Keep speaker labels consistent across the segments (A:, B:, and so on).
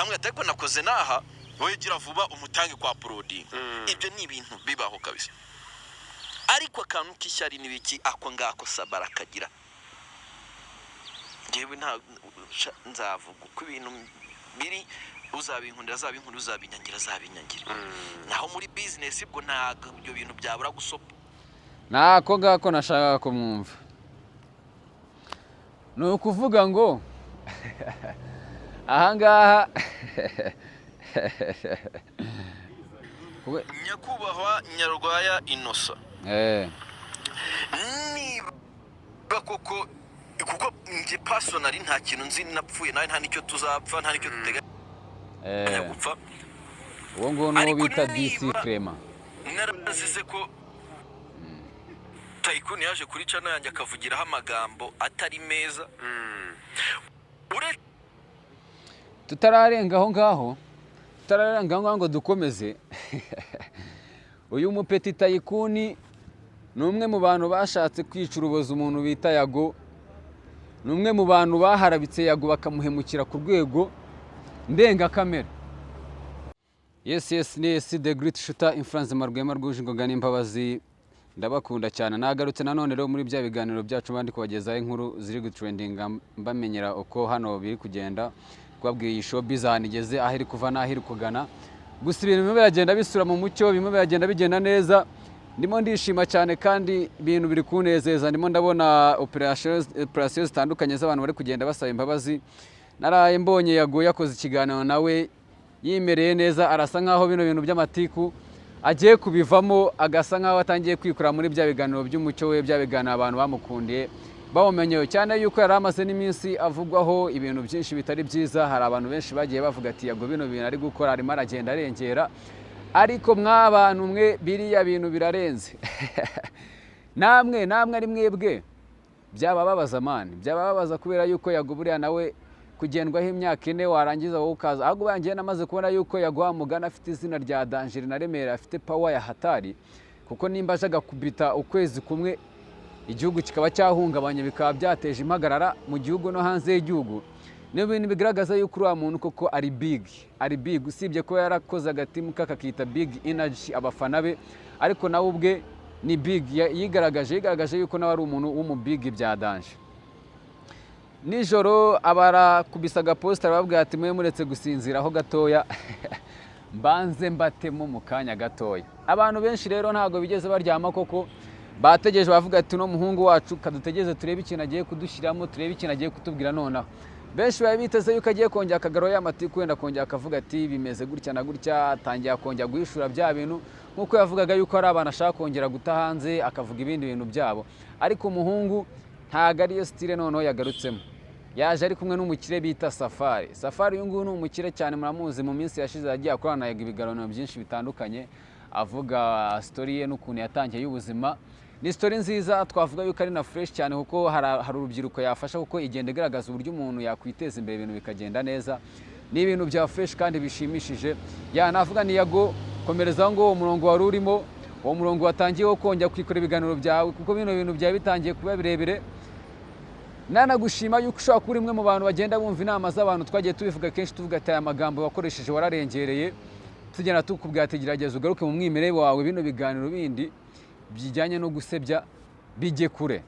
A: kamwe atako nakoze naha wowe gira vuba umutange kwa prodi ibyo ni ibintu bibaho kabisa ariko akantu k'ishyari nibiki ako ngako Sabara kagira ngewe nta nzavuga uko ibintu biri uzabinkundira uzabinyangira naho muri business bwo ntago ibyo bintu byabura gusopa
B: nako ngako nashaka kumwumva no kuvuga ngo ahangaha
A: nyakubahwa Nyarwaya Innocent niba kuko nje personally nta kintu nzi napfuye nawe nta nicyo tuzapfa nta nicyo duteganya gupfa
B: uwo ngo no bita DC Clement
A: narazize ko Tycoon yaje kuri channel yanjye akavugiraho amagambo atari meza
B: tutararenga aho ngaho ngo dukomeze uyu mupeti Tycoon ni umwe mu bantu bashatse kwica urubozo umuntu bita Yago ni umwe mu bantu baharabitse Yago bakamuhemukira ku rwego ndenga kamera yes the great shooter influence Marwema Rwujingoga n'imbabazi ndabakunda cyane nagarutse nanone rero muri bya biganiro byacu bandi kubagezaho inkuru ziri gutrendinga mbamenyera uko hano biri kugenda kwabwiye iyi showbiz ahanigeze ahiri kuva n'ahiri kugana gusa ibintu bimwe biragenda bisura mu mucyo bimwe biragenda bigenda neza ndimo ndishima cyane kandi ibintu biri kunezeza ndimo ndabona operations zitandukanye z'abantu bari kugenda basaba imbabazi naraye mbonye Yago yakoze ikiganiro nawe yimereye neza arasa nkaho bino bintu by'amatiku agiye kubivamo agasa nkaho atangiye kwikura muri bya biganiro by'umucyo we bya biganiro abantu bamukundiye bamumenyeyo cyane yuko yari amaze n'iminsi avugwaho ibintu byinshi bitari byiza hari abantu benshi bagiye bavuga ati Yago bino bintu ari gukora arimo aragenda arengera ariko mw'abantu mwe biriya bintu birarenze namwe ari mwebwe byabababaza mani byabababaza kubera yuko Yago buriya nawe kugendwaho imyaka 4 warangiza wowe ukaza ahubwo bangiye namaze kubona yuko Yago mugana afite izina rya danger na remera afite power ya hatari kuko nimba ajaga kubita ukwezi kumwe igihugu kikaba cyahungabanye bikaba byateje impagarara mu gihugu no hanze y'igihugu n'ibintu bigaragaza yuko uriya muntu koko ari big usibye ko yarakoze agatimu kakakita big energy abafana be ariko nawe ubwe ni big yigaragaje yuko nawe ari umuntu w'umubig bya danger nijoro abara kubisaga poster babwira ati mwe muretse gusinziraho gatoya mbanze mbatemo mu kanya gatoya abantu benshi rero ntago bigeze baryama koko bategeje bavuga ati no muhungu wacu kadutegeze turebe ikintu agiye kudushyiramo turebe ikintu agiye kutubwira nonaho benshi babiteze yuko agiye kongera akagaro y'amatiku wenda kongera akavuga ati bimeze gutya na gutya atangiye kongera guhishura bya bintu nkuko yavugaga yuko ari abantu ashaka kongera guta hanze akavuga ibindi bintu byabo ariko umuhungu ntago ariyo style noneho yagarutsemo yaje ari kumwe n'umukire bita Safari uyu nguyu ni umukire cyane muramuzi mu minsi yashize yagiye akorana ibiganiro byinshi bitandukanye avuga story ye n'ukuntu yatangiye y'ubuzima ni story nziza twavuga yuko ari na fresh cyane kuko hari urubyiruko yafasha kuko igenda igaragaza uburyo umuntu yakwiteza imbere ibintu bikagenda neza ni ibintu bya fresh kandi bishimishije navuga ni Yago komerezaho ngo umurongo wari urimo uwo murongo watangiyeho kongera kwikora ibiganiro byawe kuko bino bintu byawe bitangiye kuba birebire nanagushima yuko ushobora kuba imwe mu bantu bagenda bumva inama z'abantu twagiye tubivuga kenshi tuvuga ati aya magambo wakoresheje wararengereye tugenda tukubwira ati gerageza ugaruke mu mwimerere wawe bino biganiro bindi bijyanye no gusebya bijye kure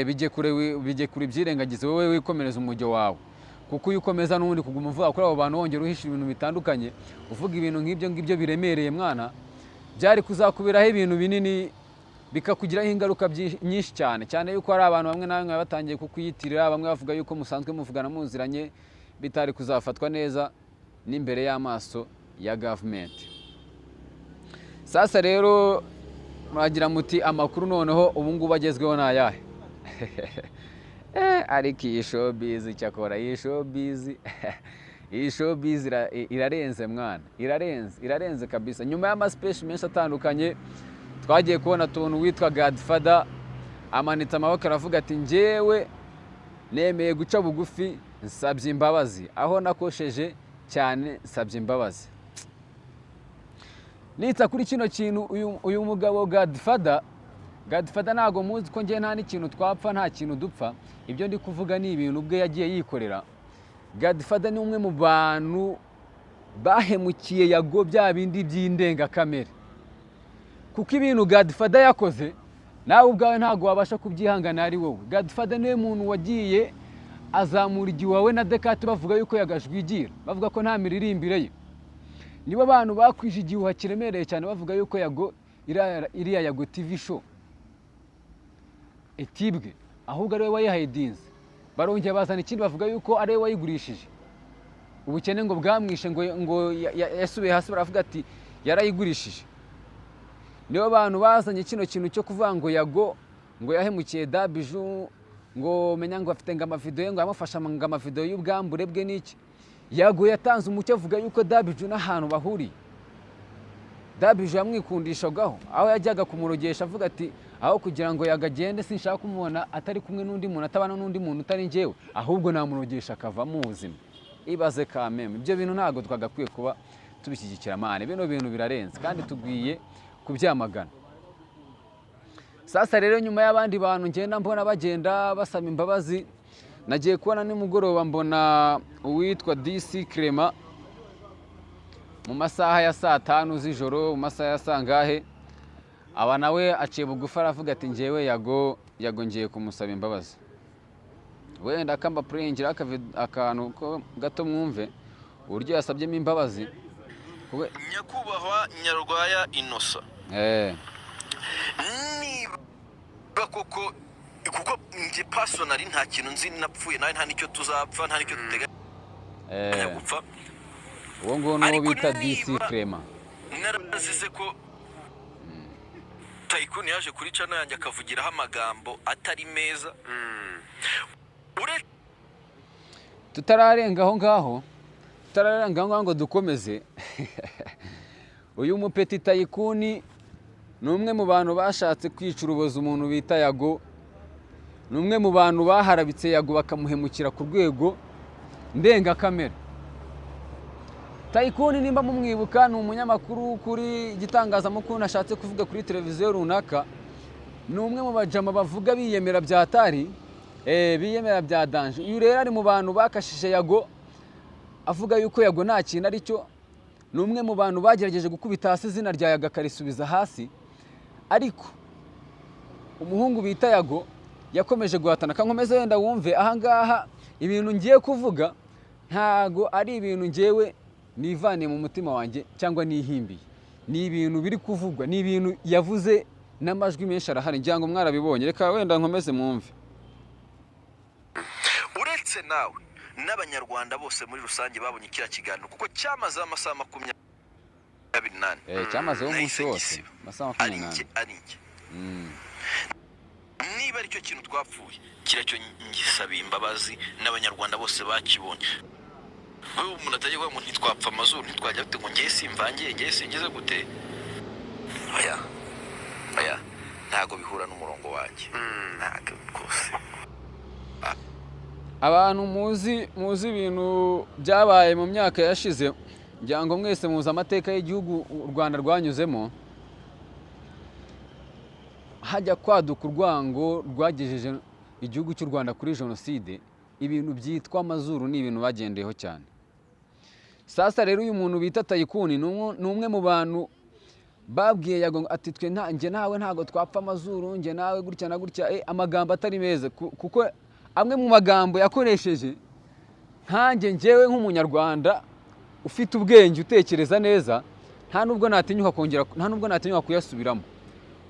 B: bijye kure ibyirengagize wowe wikomereza umujyo wawe kuko iyo ukomeza n'ubundi kuguma uvuga kuri abo bantu wongera uhisha ibintu bitandukanye uvuga ibintu ngibyo biremereye mwana byari kuzakubiraho ibintu binini bikakugiraho ingaruka nyinshi cyane yuko hari abantu bamwe na bamwe batangiye kukuyitirira bamwe bavuga yuko musanzwe muvugana muziranye bitari kuzafatwa neza n'imbere y'amaso ya government sasa rero muragira muti amakuru noneho ubu ngubu agezweho nayahe ariko iyi showbiz cyakora iyi showbiz irarenze mwana irarenze kabisa nyuma y'amaspecial menshi atandukanye twagiye kubona tuntu witwa Godfather amanitse amaboko aravuga ati njyewe nemeye guca bugufi nsabye imbabazi aho nakosheje cyane nsabye imbabazi nita kuri kino kintu uyu mugabo Godfather ntago muzi ko njye nta n'ikintu twapfa nta kintu dupfa ibyo ndi kuvuga ni ibintu ubwe yagiye yikorera Godfather ni umwe mu bantu bahemukiye Yago bya bindi by'indengakamere, kuko ibintu Godfather yakoze nawe ubwawe ntabwo wabasha kubyihangana ari wowe. Godfather niwe muntu wagiye azamura igiwawe na Dekate bavuga yuko yagajwigira, bavuga ko nta miririmbire ye. Nibo bantu bakwije igihuha kiremereye cyane bavuga yuko Yago iriya Yago TV show etibwe ahubwo ari we wayihayidinze. Barongera bazana ikindi bavuga yuko ari we wayigurishije, ubukene ngo bwamwishe ngo yasubiye hasi, baravuga ati yarayigurishije. Nibo bantu bazanye kino kintu cyo kuvuga ngo Yago ngo yahemukiye Dabiju, ngo menya ngo afite ngo amavideo ngo amufasha ngo amavideo y'ubwambure bwe n'iki. Yago yatanze umucyo avuga yuko Dabiju n'ahantu bahuriye. Dabiju yamwikundishagaho aho yajyaga kumurogesha avuga ati aho kugira ngo yagagende sinshaka kumubona atari kumwe n'undi muntu, atabana n'undi muntu utari njyewe, ahubwo namurogesha akava mu buzima. Ibaze kameme ibyo bintu ntago twagakwiye kuba tubishyigikira mane, bino bintu birarenze kandi tugwiye kubyamagana. Sasa rero nyuma y'abandi bantu ngenda mbona bagenda basaba imbabazi, nagiye kubona nimugoroba mbona uwitwa DC Clement mu masaha ya saa 5 z'ijoro, mu masaha ya sangahe aba nawe aciye bugufa aravuga ati njyewe Yago ngiye kumusaba imbabazi. Wenda kamba pringira akantu ko gato mwumve uburyo yasabyemo imbabazi.
A: Nyakubahwa Nyarwaya Innocent, niba koko kuko nje personally nta kintu nzi napfuye nawe nta nicyo tuzapfa nta nicyo duteganya gupfa,
B: uwo ngo no bita DC Clement
A: narazize ko Tycoon yaje kuri channel yanjye akavugiraho amagambo atari meza.
B: Tutararenga aho ngaho ngo dukomeze. Uyu mupeti Tycoon ni umwe mu bantu bashatse kwica urubozo umuntu bita Yago, ni umwe mu bantu baharabitse Yago bakamuhemukira ku rwego ndengakamere. Tycoon nimba mumwibuka ni umunyamakuru kuri gitangazamakuru nashatse kuvuga kuri televiziyo runaka, ni umwe mu bajama bavuga biyemera byatari biyemera bya danger. Uyu rero ari mu bantu bakashije Yago avuga yuko Yago nta kintu ari cyo, ni umwe mu bantu bagerageje gukubita hasi izina rya Yago akarisubiza hasi, ariko umuhungu bita Yago yakomeje guhatana. Kankomeze wenda wumve ahangaha ibintu ngiye kuvuga ntago ari ibintu ngewe nivane mu mutima wanjye cyangwa nihimbiye, ni ibintu biri kuvugwa, ni ibintu yavuze n'amajwi menshi arahari ngira ngo mwarabibonye. Reka wenda nkomeze mwumve.
A: Uretse nawe n'abanyarwanda bose muri rusange babonye kiriya kiganiro kuko cyamaze amasaha 28
B: cyamaze umunsi wose amasaha 28
A: ari njye niba aricyo kintu twapfuye kiracyo ngisabiye imbabazi n'abanyarwanda bose bakibonye. Wowe umuntu atajya ngo ntitwapfa amazuru ntitwajya ngo ngiye simvangiye ngiye singize gute, oya ntago bihura n'umurongo wanjye ntago rwose.
B: Abantu muzi ibintu byabaye mu myaka yashize, ngira ngo mwese muzi amateka y'igihugu u Rwanda rwanyuzemo, hajya kwaduka urwango rwagejeje igihugu cy'u Rwanda kuri jenoside. Ibintu byitwa amazuru ni ibintu bagendeyeho cyane. Sasa rero uyu muntu bita Tycoon ni umwe mu bantu babwiye Yago ati twe nje nawe ntago twapfa amazuru, nje nawe gutya na gutya, amagambo atari meza, kuko amwe mu magambo yakoresheje nkanjye njyewe nk'umunyarwanda ufite ubwenge utekereza neza nta nubwo natinyuka kuyasubiramo.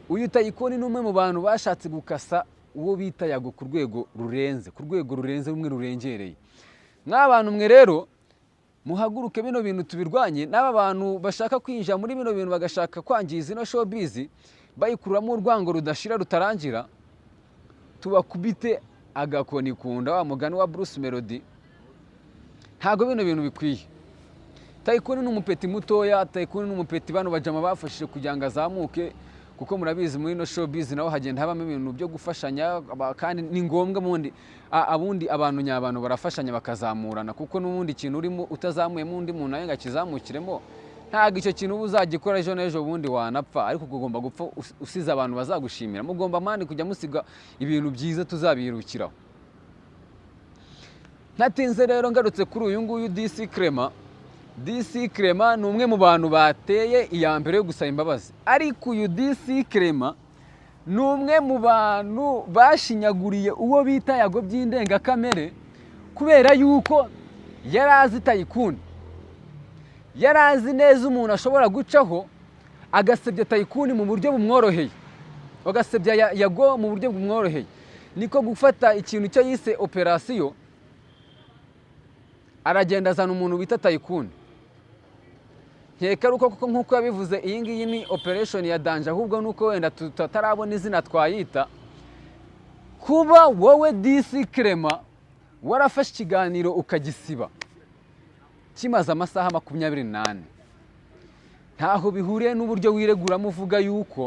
B: Uyu Tycoon ni umwe mu bantu bashatse gukasa uwo bita Yago ku rwego rurenze rumwe rurengereye. Mw'abantu mwe rero muhaguruke bino bintu tubirwanye, n'aba bantu bashaka kwinjira muri bino bintu bagashaka kwangiza ino showbiz bayikuramo urwango rudashira rutarangira, tubakubite agakoni kunda wa mugani wa Bruce Melody. Ntago bino bintu bikwiye. Tycoon ni umupeti mutoya, Tycoon ni umupeti bano bajama bafashije kugira ngo azamuke, kuko murabizi muri no showbiz naho hagenda habamo ibintu byo gufashanya kandi ni ngombwa abundi abantu nyabantu barafashanya bakazamurana, kuko n'ubundi ikintu urimo utazamuye mu undi muntu nawe ngakizamukiremo ntago icyo kintu uzagikora ejo n'ejo bundi wanapfa, ariko kugomba gupfa usize abantu bazagushimira. Mugomba mani kujya musiga ibintu byiza tuzabirukiraho. ntatinze rero ngarutse kuri uyu nguyu DC Clement ni umwe mu bantu bateye iya mbere yo gusaba imbabazi, ariko uyu DC Clement ni umwe mu bantu bashinyaguriye uwo bita Yago by'indengakamere, kubera yuko yari azi Tycoon, yari azi neza umuntu ashobora gucaho agasebya Tycoon mu buryo bumworoheye, agasebya Yago mu buryo bumworoheye. Niko gufata ikintu cyo yise operasiyo, aragenda azana umuntu bita Tycoon. Nkeka ruko kuko nkuko yabivuze iyi ngiyi ni operation ya danger, ahubwo nuko wenda tutarabona izina twayita. Kuba wowe DC Clement warafashe ikiganiro ukagisiba kimaze amasaha 28, ntaho bihuriye n'uburyo wireguramo uvuga yuko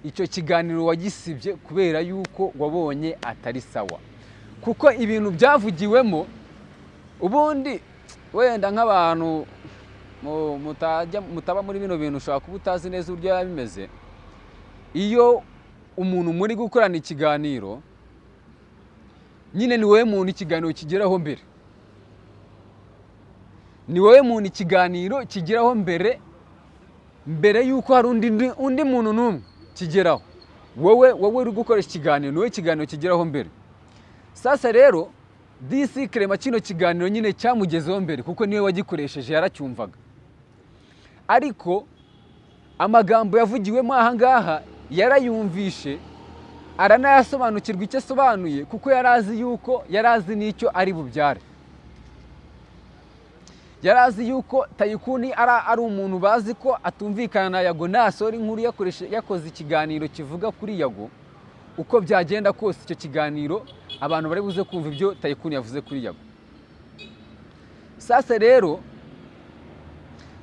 B: icyo kiganiro wagisibye kubera yuko wabonye atari sawa, kuko ibintu byavugiwemo ubundi wenda nk'abantu mutaba muri bino bintu ushobora kuba utazi neza uburyo biba bimeze. Iyo umuntu muri gukorana ikiganiro, nyine ni wowe muntu ikiganiro kigeraho mbere, ni wowe muntu ikiganiro kigeraho mbere yuko hari undi muntu n'umwe kigeraho. Wowe uri gukoresha ikiganiro, ni wowe ikiganiro kigeraho mbere. Sasa rero DC Clement kino kiganiro nyine cyamugezeho mbere kuko niwe wagikoresheje, yaracyumvaga, ariko amagambo yavugiwemo aha ngaha yarayumvishe, aranayasobanukirwa icyo asobanuye, kuko yari azi n'icyo ari bubyare. Yari azi yuko Tycoon ari umuntu bazi ko atumvikana na Yago, nasora inkuru yakoze ikiganiro kivuga kuri Yago, uko byagenda kose icyo kiganiro abantu bari buze kumva ibyo Tycoon yavuze kuri Yago. Sasa rero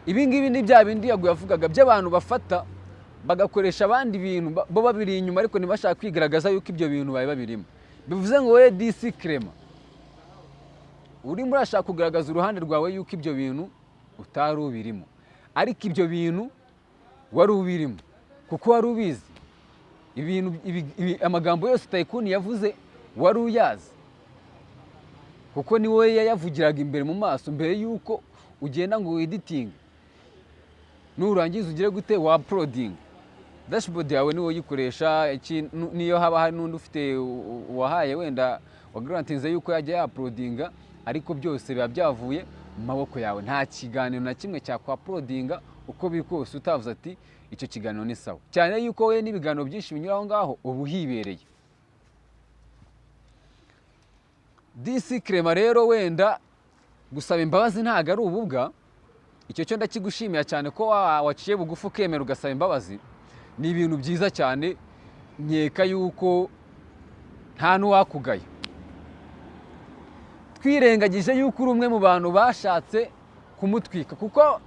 B: ibi ngibi ni bya bindi Yago yavugaga by'abantu bafata bagakoresha abandi bintu bo babiri inyuma, ariko ntibashaka kwigaragaza yuko ibyo bintu baye babirimo. Bivuze ngo wowe DC Clement urimo urashaka kugaragaza uruhande rwawe yuko ibyo bintu utari ubirimo, ariko ibyo bintu wari ubirimo kuko wari ubizi. Amagambo yose Tycoon yavuze wari uyazi, kuko ni wowe yayavugiraga imbere mu maso mbere yuko ugenda ngo editing, nurangiza ugire gute wa uploading. Dashboard yawe ni wowe uyikoresha, niyo haba hari n'undi ufite wahaye wenda wagrantinze yuko yajya ya uploadinga, ariko byose biba byavuye mu maboko yawe. Nta kiganiro na kimwe cyakwa uploadinga uko biri kose utavuze ati icyo kiganiro ni sawa, cyane yuko we n'ibiganiro byinshi binyuraho ngaho ubu hibereye. DC Clement rero wenda gusaba imbabazi ntago ari ububwa, icyo cyo ndakigushimira cyane ko waciye bugufu ukemera ugasaba imbabazi, ni ibintu byiza cyane. Nkeka yuko nta n'uwakugaya. Twirengagije yuko uri umwe mu bantu bashatse kumutwika, kuko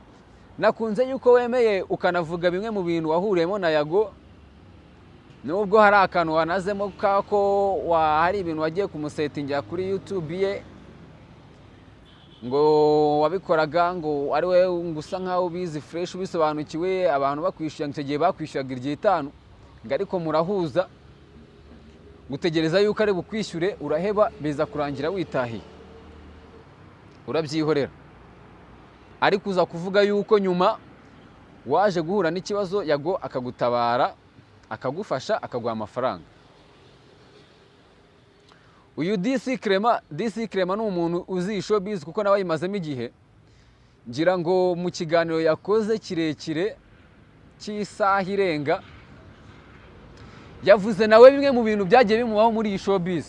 B: nakunze yuko wemeye ukanavuga bimwe mu bintu wahuriyemo na Yago, nubwo hari akantu wanazemo kako hari ibintu wagiye kumusetingira kuri YouTube ye, ngo wabikoraga ngo ari we ngusa nkaho ubizi fresh ubisobanukiwe, abantu bakwishyura icyo gihe bakwishyuraga iryo 5, ngo ariko murahuza gutegereza yuko ari bukwishyure, uraheba biza kurangira witahiye urabyihorera. Ariko uza kuvuga yuko nyuma waje guhura n'ikibazo Yago akagutabara, akagufasha, akaguha amafaranga. Uyu DC Clement ni umuntu uzi showbiz kuko nawe yimazemo igihe. Ngira ngo mu kiganiro yakoze kirekire cy'isaha irenga, yavuze nawe bimwe mu bintu byagiye bimubaho muri iyi showbiz.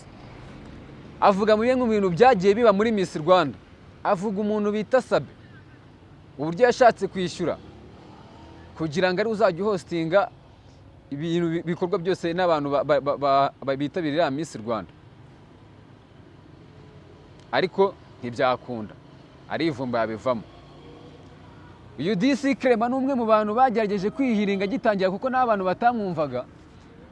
B: Avuga mu bimwe mu bintu byagiye biba muri Miss Rwanda. Avuga umuntu bita Sabe, uburyo yashatse kwishyura kugira ngo ari uzajya hostinga ibintu bikorwa byose n'abantu bitabirira Miss Rwanda, ariko ntibyakunda, arivumba yabivamo. Uyu DC Clement ni umwe mu bantu bagerageje kwihiringa gitangira, kuko n'abantu batamwumvaga.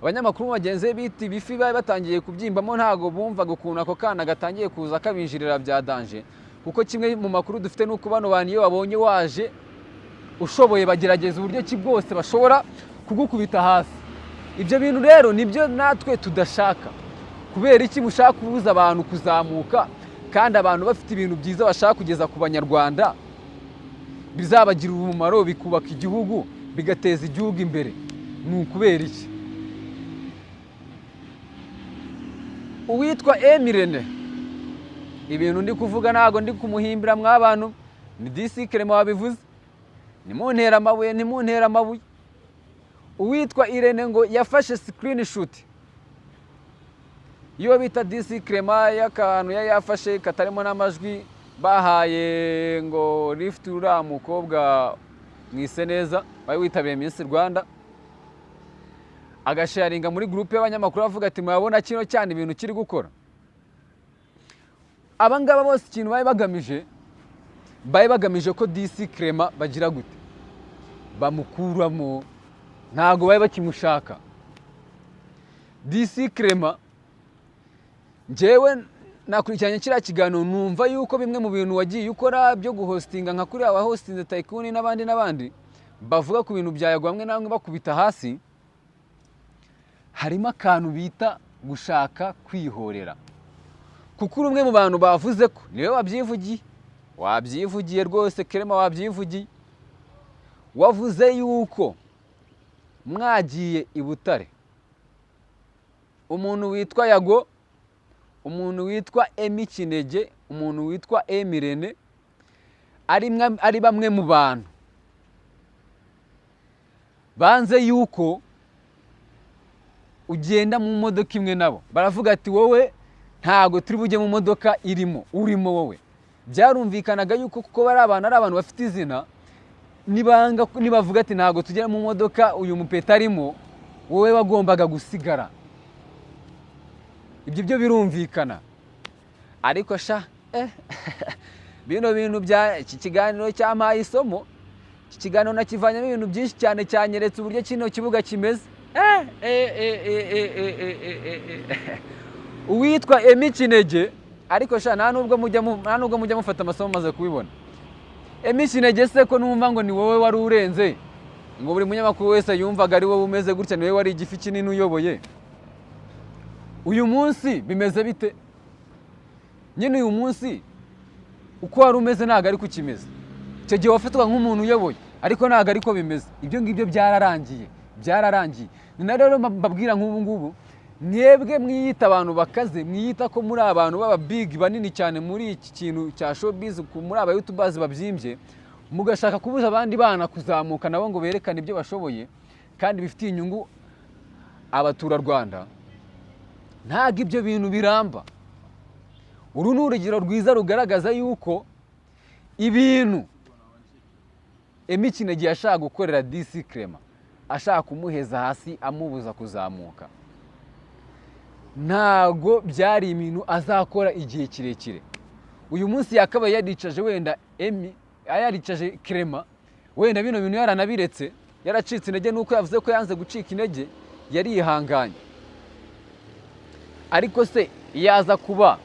B: Abanyamakuru bagenze biti bifi bari batangiye kubyimbamo, ntago bumvaga ukuntu ako kana gatangiye kuza kabinjirira bya danger, kuko kimwe mu makuru dufite nuko bano bantu iyo babonye waje ushoboye bagerageza uburyo ki bwose bashobora kugukubita hasi. Ibyo bintu rero nibyo natwe tudashaka, kubera iki mushaka kubuza abantu kuzamuka kandi abantu bafite ibintu byiza bashaka kugeza ku banyarwanda bizabagirira umumaro bikubaka igihugu bigateza igihugu imbere? Ni ukubera iki? Uwitwa Emirene, ibintu ndi kuvuga ntago ndi kumuhimbira mw'abantu, ni DC Clement wabivuze, nimuntera amabuye nimuntera amabuye. Uwitwa Irene ngo yafashe screenshot iyo bita DC Clement y'akantu yafashe katarimo n'amajwi bahaye ngo lift uriya mukobwa mwise neza wari witabiye Miss Rwanda, agasharinga muri groupe y'abanyamakuru avuga ati murabona kino cyane ibintu kiri gukora. Abangaba bose ikintu baye bagamije ko DC Clement bagira gute, bamukuramo, ntago baye bakimushaka. DC Clement njyewe nakurikiranye kiriya kiganiro numva yuko bimwe mu bintu wagiye ukora byo guhostinga nka kuri aba hosting Tycoon n'abandi bavuga ku bintu byayago hamwe namwe bakubita hasi, harimo akantu bita gushaka kwihorera. Kuko umwe mu bantu bavuze ko niwe wabyivugiye rwose Clement wabyivugiye, wavuze yuko mwagiye i Butare umuntu witwa Yago, umuntu witwa Emi Kinege, umuntu witwa Emirene ari bamwe mu bantu banze yuko ugenda mu modoka imwe nabo. Baravuga ati wowe ntago turi bujye mu modoka urimo wowe. Byarumvikanaga yuko kuko bari abantu bafite izina, nibavuga ati ntago tugera mu modoka uyu mupeta arimo, wowe wagombaga gusigara. Ibyo byo birumvikana. Ariko bino bintu bya iki kiganiro cyampaye isomo, iki kiganiro nakivanyemo ibintu byinshi cyane cyanyeretse uburyo kino kibuga kimeze. Uwitwa Emi Kinege, ariko nta nubwo mujya mufata amasomo maze kubibona. Emi Kinege se ko numva ngo ni wowe wari urenze, ngo buri munyamakuru wese yumvaga ari wowe umeze gutya, niwe wari igifi kinini uyoboye. Uyu munsi bimeze bite? Nyine uyu munsi uko wari umeze ntago ari kukimeze. Icyo gihe wafatwa nk'umuntu uyoboye, ariko ntago ariko bimeze. Ibyo ngibyo byararangiye. Ni na rero mbabwira nk'ubu ngubu, mwebwe mwiyita abantu bakaze, mwiyita ko muri abantu baba big banini cyane muri iki kintu cya showbiz, muri aba YouTubers babyimbye, mugashaka kubuza abandi bana kuzamuka nabo ngo berekane ibyo bashoboye kandi bifitiye inyungu abaturarwanda. Ntago ibyo bintu biramba. Uru ni urugero rwiza rugaragaza yuko ibintu Emi Kinege yashaka gukorera DC Clement, ashaka kumuheza hasi amubuza kuzamuka, ntago byari ibintu azakora igihe kirekire. Uyu munsi yakabaye yaricaje wenda yaricaje Clement, wenda bino bintu yaranabiretse, yaracitse intege nuko yavuze ko yanze gucika intege, yarihanganye. Ariko se yaza kuba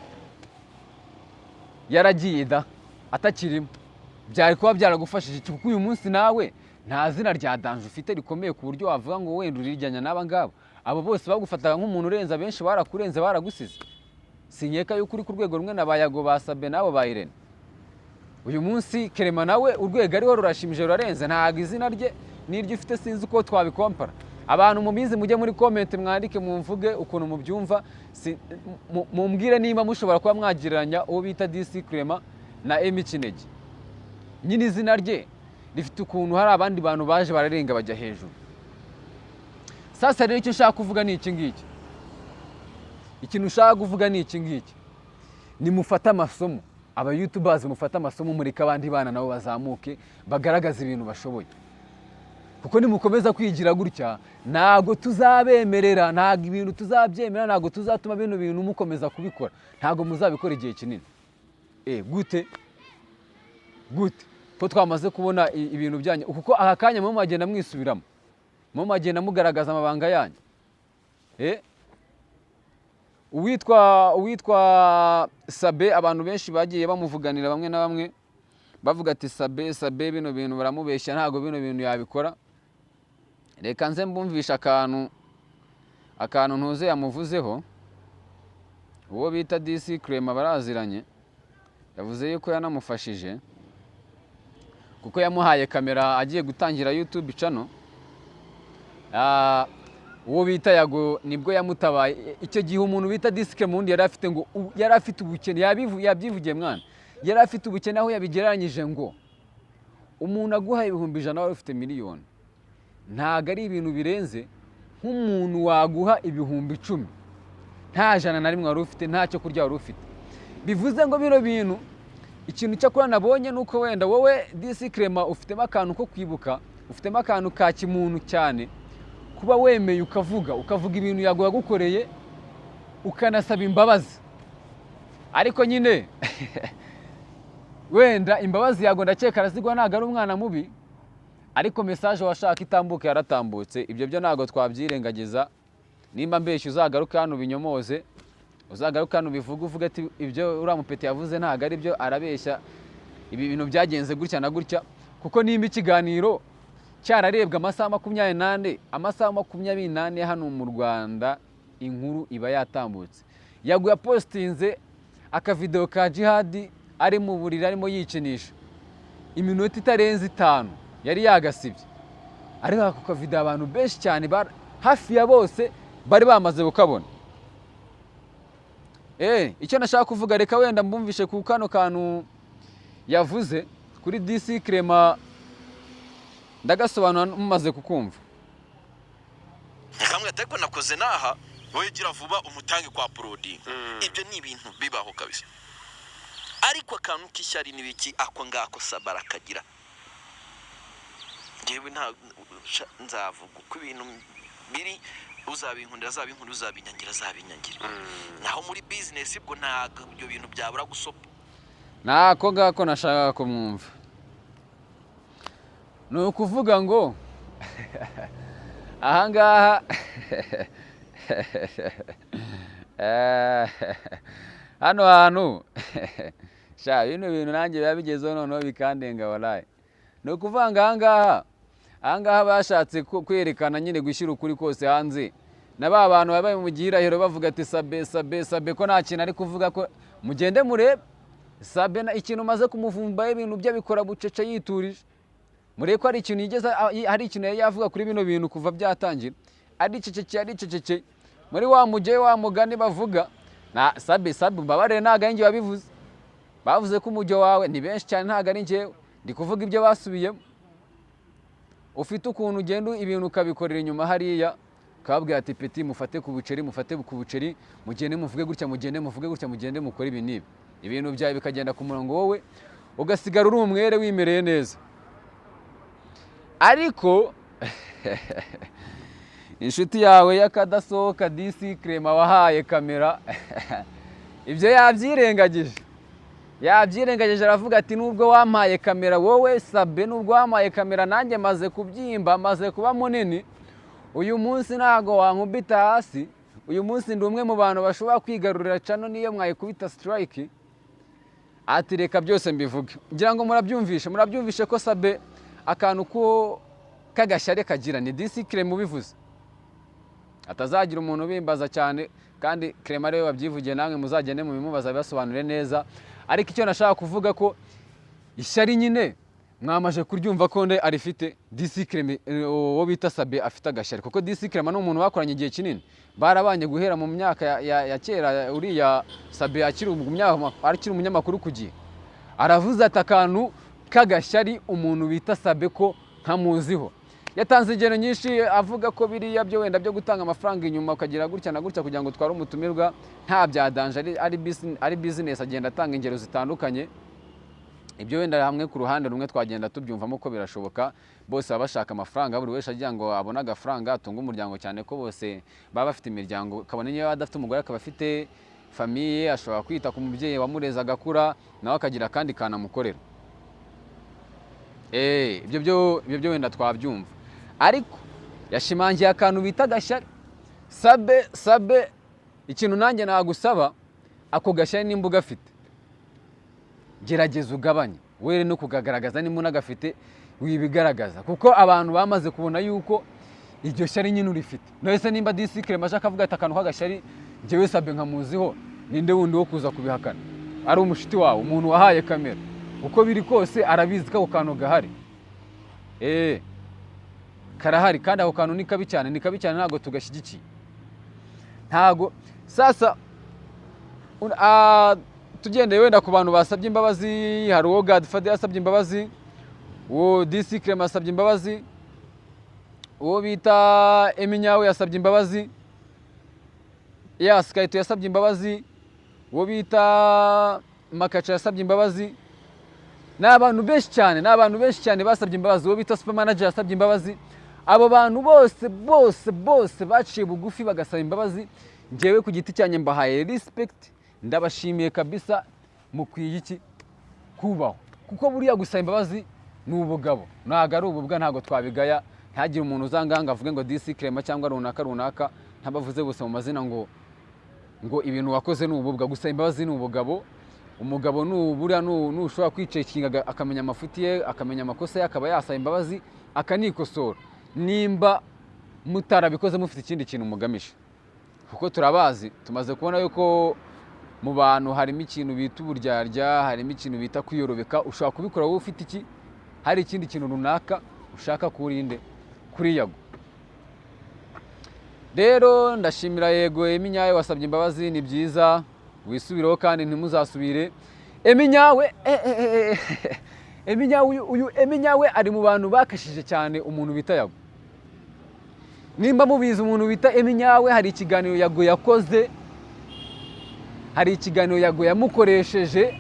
B: yaragiye atakirimo, byari kuba byaragufashije iki? Kuko uyu munsi nawe nta zina rya danje ufite rikomeye ku buryo wavuga ngo wenda urirjyanya n'aba ngabo. Abo bose bagufataga nk'umuntu urenze, abenshi barakurenze baragusize. Sinyeka yuko uri ku rwego rumwe na bayago basabe nabo ba Irene. Uyu munsi Clement nawe urwego ariho rurashimije rurarenze, ntago izina rye n'iryo ufite sinzi uko twabikompara. Abantu mubizi mujye muri comment mwandike mumvuge ukuntu mubyumva, mumbwire niba mushobora kuba mwagiranya uwo bita DC Clement na Emi Kinege. Nyine izina rye rifite ukuntu hari abandi bantu baje bararenga bajya hejuru. Sasa rero icyo nshaka kuvuga ni iki ngiki. Ikintu nshaka kuvuga ni iki ngiki. Nimufata amasomo, aba YouTubers mufata amasomo mureka abandi bana nabo bazamuke bagaragaza ibintu bashoboye. Kuko nimukomeza kwigira gutya ntago tuzabemerera, ntago ibintu tuzabyemera, ntago tuzatuma bino bintu mukomeza kubikora, ntago muzabikora igihe kinini. Gute ko twamaze kubona ibintu byanyu, kuko aka kanya mu magenda mwisubiramo, mu magenda mugaragaza amabanga yanyu. Uwitwa Sabe, abantu benshi bagiye bamuvuganira bamwe na bamwe bavuga ati Sabe bino bintu baramubeshya, ntago bino bintu yabikora. Reka nze mbumvisha akantu ntuze yamuvuzeho. uwo bita DC Clement baraziranye, yavuze yuko yanamufashije kuko yamuhaye kamera agiye gutangira YouTube channel. Uwo bita Yago nibwo yamutabaye. Icyo gihe umuntu bita DC Clement undi yari afite ngo yari afite ubukene, yabyivugiye mwana, yari afite ubukene aho yabigereranyije ngo umuntu aguha 100,000 wari ufite miliyoni. Ntago ari ibintu birenze nk'umuntu waguha 10,000 nta jana na rimwe wari ufite, ntacyo kurya wari ufite. Bivuze ngo bino bintu ikintu cyakora nabonye nuko wenda wowe DC Clement ufitemo akantu ko kwibuka, ufitemo akantu ka kimuntu cyane, kuba wemeye ukavuga ibintu Yago yagukoreye ukanasaba imbabazi. Ariko nyine wenda imbabazi Yago ndakeka arazigwa, ntago ari umwana mubi, ariko message washaka itambuke yaratambutse. Ibyo byo ntago twabyirengagiza. Nimba mbeshye uzagaruka hano binyomoze, uzagaruka hano bivuga uvuga ati ibyo uramupete yavuze ntago ari byo, arabeshya, ibi bintu byagenze gutya na gutya. Kuko nimba ikiganiro cyararebwa amasaha 28, amasaha 28 hano mu Rwanda inkuru iba yatambutse. Yago yapostinze akavideo ka Jihad ari mu buriri arimo yikinisha iminota itarenze 5, yari yagasibye. Ariko ako kavideo abantu benshi cyane hafi ya bose bari bamaze gukabona. Icyo nashaka kuvuga, reka wenda mbumvishe ku kano kantu yavuze kuri DC Clement, ndagasobanura mumaze kukumva.
A: Kamwe ateko nakoze naha, wowe gira vuba umutange kwa Prodi. Ibyo ni ibintu bibaho kabisa. Ariko akantu k'ishyari nibiki ako ngako Sabara kagira. Ngewe nta nzavuga uko ibintu biri, uzabinkunda uzabinyangira. Naho muri business bwo ntago ibyo bintu byabura gusopa.
B: Nako ngako nashaka kumwumva. No ukuvuga ngo ahangaha hano hantu sha bino bintu nanjye bibabigezeho noneho bikandenga wallahi. No kuvanga ahangaha bashatse kwerekana nyine gushyira ukuri kose hanze. Naba abantu babaye mu gihirahiro bavuga ati Sabe ko nta kintu ari kuvuga, ko mugende murebe Sabe na ikintu maze kumuvumba ibintu bye bikora bucece yiturije. Mureko ari ikintu yigeze, hari ikintu yavuga kuri bino bintu kuva byatangira, ari ceceke muri wa mujye wa mugani bavuga na Sabe mbabare ntago ari njye wabivuze. Bavuze ko umujyo wawe ni benshi cyane, ntago ari njyewe ndi kuvuga ibyo basubiyemo. Ufite ukuntu ugenda ibintu ukabikorera inyuma hariya, kababwira ati peti mufate ku buceri, mugende muvuge gutya, mugende mukora ibi nibi. Ibintu byawe bikagenda ku murongo, wowe ugasigara uri umwere wimereye neza. Ariko inshuti yawe yakadasohoka DC Clement wahaye kamera ibyo yabyirengagije aravuga ati nubwo wampaye kamera wowe Sabe, nubwo wampaye kamera nanjye maze kubyimba, maze kuba munini, uyu munsi ntago wankubita hasi. Uyu munsi ndi umwe mu bantu bashobora kwigarurira channel niyo mwayikubita strike. Ati reka byose mbivuge. Ngira ngo murabyumvishe ko Sabe akantu ko kagashyare kagira ni DC Clement ubivuze. Atazagira umuntu bimbaza cyane, kandi Clement ariwe wabyivugiye, namwe muzagende mu bimubaza bibasobanure neza. Ariko icyo nashaka kuvuga ko ishyari nyine mwamaje kuryumva ko nde arifite. DC Clement wo bita Sabe afite agashyari, kuko DC Clement n'umuntu bakoranye igihe kinini, barabanye guhera mu myaka ya kera. Uriya Sabe akiri umunyamakuru kugiye aravuze ati akantu kagashyari umuntu bita Sabe ko nkamuziho. Yatanze ingero nyinshi avuga ko biriya byo wenda byo gutanga amafaranga inyuma ukagira gutya na gutya kugira ngo tware umutumirwa nta byadanje, ari business. Agenda atanga ingero zitandukanye. Ibyo wenda hamwe ku ruhande rumwe twagenda tubyumvamo ko birashoboka, bose baba bashaka amafaranga, buri wese agira ngo abone agafaranga atunga umuryango, cyane ko bose baba bafite imiryango. Kabone niyo adafite umugore akaba afite famiye, ashobora kwita ku mubyeyi wamureza agakura, nawe akagira kandi kanamukorera. Ibyo wenda twabyumva. Ariko yashimangiye akantu bita gashyari. Sabe ikintu nanjye nagusaba, ako gashyari nimba ugafite gerageza ugabanye, were no kugagaragaza nimba unagafite wibigaragaza, kuko abantu bamaze kubona yuko iryo shyari nyine urifite. Nose nimba DC Clement ashaka avuga ati akantu kagashyari njyewe Sabe nkamuziho, ninde wundi wo kuza kubihakana? Ari umushiti wawe, umuntu wahaye kamera, uko biri kose arabizi ko ako kantu gahari. Karahari kandi ako kantu ni kabi cyane, ntabwo tugashyigikiye. Ntabwo sasa tugendeye wenda ku bantu basabye imbabazi, hari uwo Godfather yasabye imbabazi, uwo DC Clement yasabye imbabazi, uwo bita Eminyawe yasabye imbabazi, Skyto yasabye imbabazi, uwo bita Makacha yasabye imbabazi. N'abantu benshi cyane basabye imbabazi, uwo bita Super Manager yasabye imbabazi. Abo bantu bose baciye bugufi bagasaba imbabazi. Njyewe ku giti cyanjye mbahaye respect, ndabashimiye kabisa, mukwiye iki kubaho, kuko buriya gusaba imbabazi ni ubugabo, ntago ari ububwa, ntago twabigaya. Ntagire umuntu uzanganga avuge ngo DC Clement cyangwa runaka ntabavuze bose mu mazina ngo ibintu wakoze ni ububwa. Gusaba imbabazi ni ubugabo. Umugabo nubura nushobora kwicekinga akamenya amafuti ye, akamenya amakosa ye, akaba yasaba imbabazi akanikosora, nimba mutarabikoze mufite ikindi kintu mugamisha. Kuko turabazi, tumaze kubona yuko mu bantu harimo ikintu bita uburyarya, harimo ikintu bita kwiyorobeka. Ushobora kubikora wowe ufite iki, hari ikindi kintu runaka ushaka kurinde kuri Yago. Rero ndashimira Yego Eminyawe wasabye imbabazi, ni byiza, wisubireho kandi ntimuzasubire. Eminyawe Eminyawe ari mu bantu bakashije cyane umuntu bita Yago. Nimba mubizi umuntu bita Eminyawe, hari ikiganiro Yago yakoze, hari ikiganiro Yago yamukoresheje.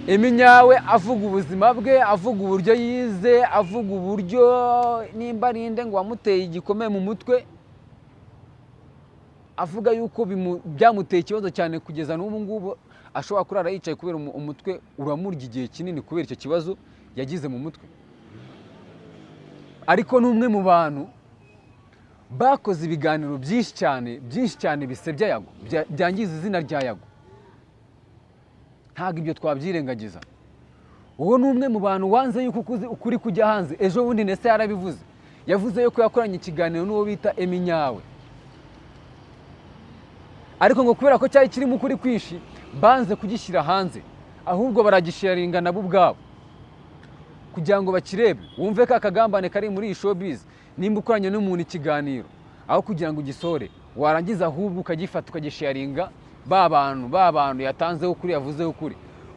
B: Eminyawe avuga ubuzima bwe, avuga uburyo yize, avuga uburyo nimba rinde ngo wamuteye igikomeye mu mutwe, avuga yuko byamuteye ikibazo cyane kugeza n'ubu ngubu ashobora kurara yicaye kubera umutwe uramurya igihe kinini kubera icyo kibazo yagize mu mutwe. Ariko n'umwe mu bantu bakoze ibiganiro byinshi cyane bisebya Yago, byangiza izina rya Yago. Ntabwo ibyo twabyirengagiza. Uwo ni umwe mu bantu wanze yuko ukuri kujya hanze. Ejo bundi Nese yarabivuze, yavuze yuko yakoranye ikiganiro n'uwo bita Eminyawe, ariko ngo kubera ko cyari kirimo ukuri kwishi banze kugishyira hanze, ahubwo baragisharinga nabo ubwabo kugira ngo bakirebe, wumve ko akagambane kari muri iyi showbiz. Nimba ukoranye n'umuntu ikiganiro, aho kugira ngo ugisore, warangiza ahubwo ukagifata ukagisharinga ba bantu yatanzeho ukuri, yavuzeho ukuri,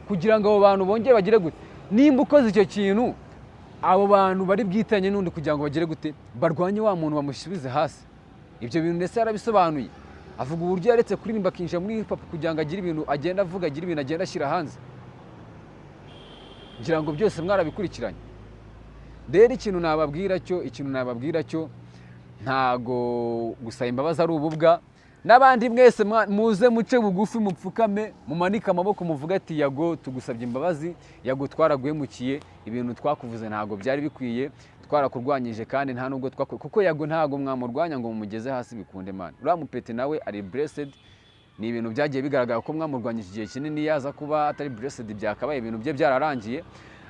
B: kugira ngo abo bantu bongere bagire gute. Nimba ukoze icyo kintu, abo bantu bari bwitanye n'undi kugira ngo bagire gute, barwanye wa muntu bamushyibize hasi. Ibyo bintu ndetse yarabisobanuye, avuga uburyo yaretse kuririmba akinjira muri hip hop kugira ngo agire ibintu agenda avuga, agire ibintu agenda ashyira hanze. Ngira ngo byose mwarabikurikiranye. Rero ikintu nababwira cyo ntago gusaba imbabazi ari ububwa. N'abandi mwese muze muce bugufi, mupfukame, mumanike amaboko, muvuga ati Yago tugusabye imbabazi, Yago twaraguhemukiye, ibintu twakuvuze ntago byari bikwiye, twarakurwanyije kandi nta nubwo kuko Yago ntago mwamurwanya ngo mumugeze hasi bikunde man. Uriya mupeti nawe ari blessed, ni ibintu byagiye bigaragara ko mwamurwanyije igihe kinini, yaza kuba atari blessed byakabaye ibintu bye byararangiye.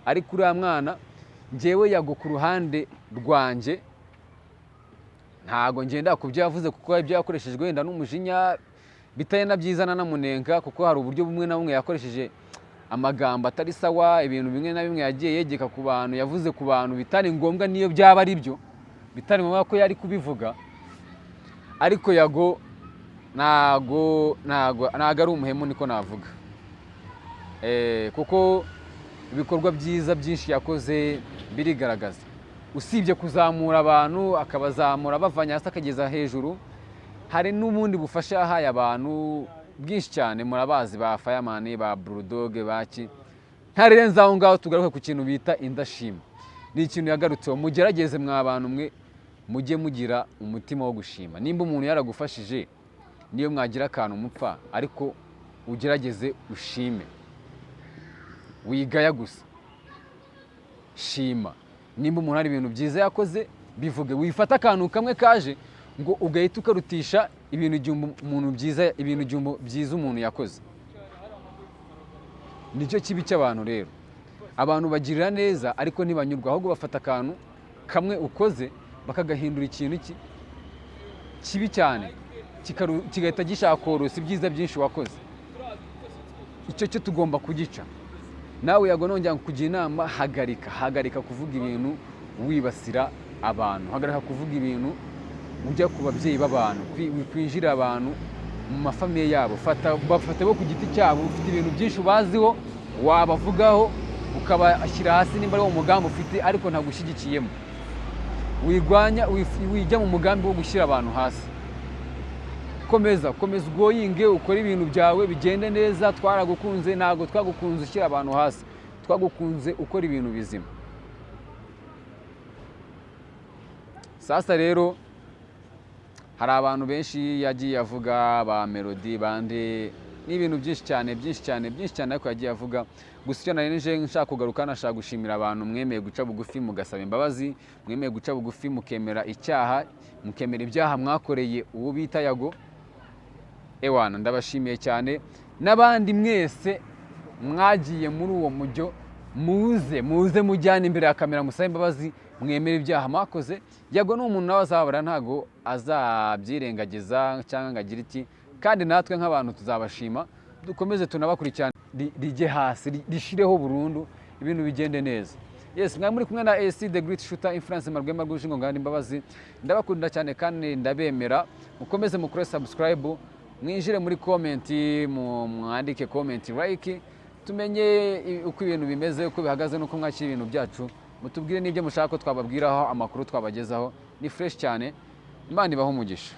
B: Ariko uriya mwana njyewe Yago ku ruhande rwanje ntago ngenda ku byo yavuze, kuko ibyo yakoreshejwe wenda n'umujinya bitaye na byiza namunenga, kuko hari uburyo bumwe na bumwe yakoresheje amagambo atari sawa, ibintu bimwe na bimwe yagiye yegeka ku bantu, yavuze ku bantu bitari ngombwa, niyo byaba ari byo bitari ngombwa ko yari kubivuga. Ariko Yago ntago ari umuhemu, niko navuga. Kuko ibikorwa byiza byinshi yakoze birigaragaza. Usibye kuzamura abantu, akabazamura bavanye hasi akageza hejuru, hari n'ubundi bufasha yahaye abantu bwinshi cyane. Murabazi ba Fireman, ba Bulldog, baki. Ntarenze aho ngaho tugaruke ku kintu bita indashima. Ni ikintu yagarutseho. Mugerageze mwa abantu mwe, mujye mugira umutima wo gushima. Nimba umuntu yaragufashije, niyo mwagira akantu mupfa, ariko ugerageze ushime, wigaya gusa, shima. Nimba umuntu hari ibintu byiza yakoze, bivuge. Wifata akantu kamwe kaje ngo ugahita ukarutisha ibintu byiza umuntu yakoze. Nicyo kibi cy'abantu rero. Abantu bagirira neza ariko ntibanyurwa, ahubwo bafata akantu kamwe ukoze bakagahindura ikintu kibi cyane, kigahita gishaka korosa ibyiza byinshi wakoze. icyo cyo tugomba kugica. Nawe Yago nongera kugira inama, hagarika kuvuga ibintu wibasira abantu, hagarika kuvuga ibintu ujya ku babyeyi b'abantu, kwinjira abantu mu mafamiye yabo. Bafate bo ku giti cyabo, ufite ibintu byinshi ubaziho wabavugaho ukabashyira hasi nimba ari wo mugambi ufite ariko ntagushyigikiyemo. Wijya mu mugambi wo gushyira abantu hasi. Komeza ugoyinge, ukora ibintu byawe bigende neza. Twaragukunze, ntabwo twagukunze ushyira abantu hasi, twagukunze ukora ibintu bizima. Sasa rero hari abantu benshi yagiye avuga, ba Melody bande n'ibintu byinshi cyane ariko yagiye avuga. Gusa icyo nari nje nshaka kugaruka, nashaka gushimira abantu mwemeye guca bugufi mugasaba imbabazi, mwemeye guca bugufi mukemera icyaha, mukemera ibyaha mwakoreye uwo bita Yago. Ewana, ndabashimiye cyane. N'abandi mwese mwagiye muri uwo mujyo, muze mujyane imbere ya kamera musabe imbabazi, mwemera ibyaha mwakoze. Yago ni umuntu nawe azabara, ntago azabyirengagiza cyangwa ngo agire iki, kandi natwe nk'abantu tuzabashima, dukomeze tunabakurikirane, rijye hasi, rishireho burundu, ibintu bigende neza. Yes, mwari muri kumwe na AC The Great Shooter, Influence Marwema Rw'Ishingo ngandi imbabazi. Ndabakunda cyane kandi ndabemera. Mukomeze mukore subscribe, mwinjire muri comment, mwandike comment like, tumenye uko ibintu bimeze, uko bihagaze nuko mwakira ibintu byacu. Mutubwire n'ibyo mushaka ko twababwiraho, amakuru twabagezaho ni fresh cyane. Imana ibahe umugisha.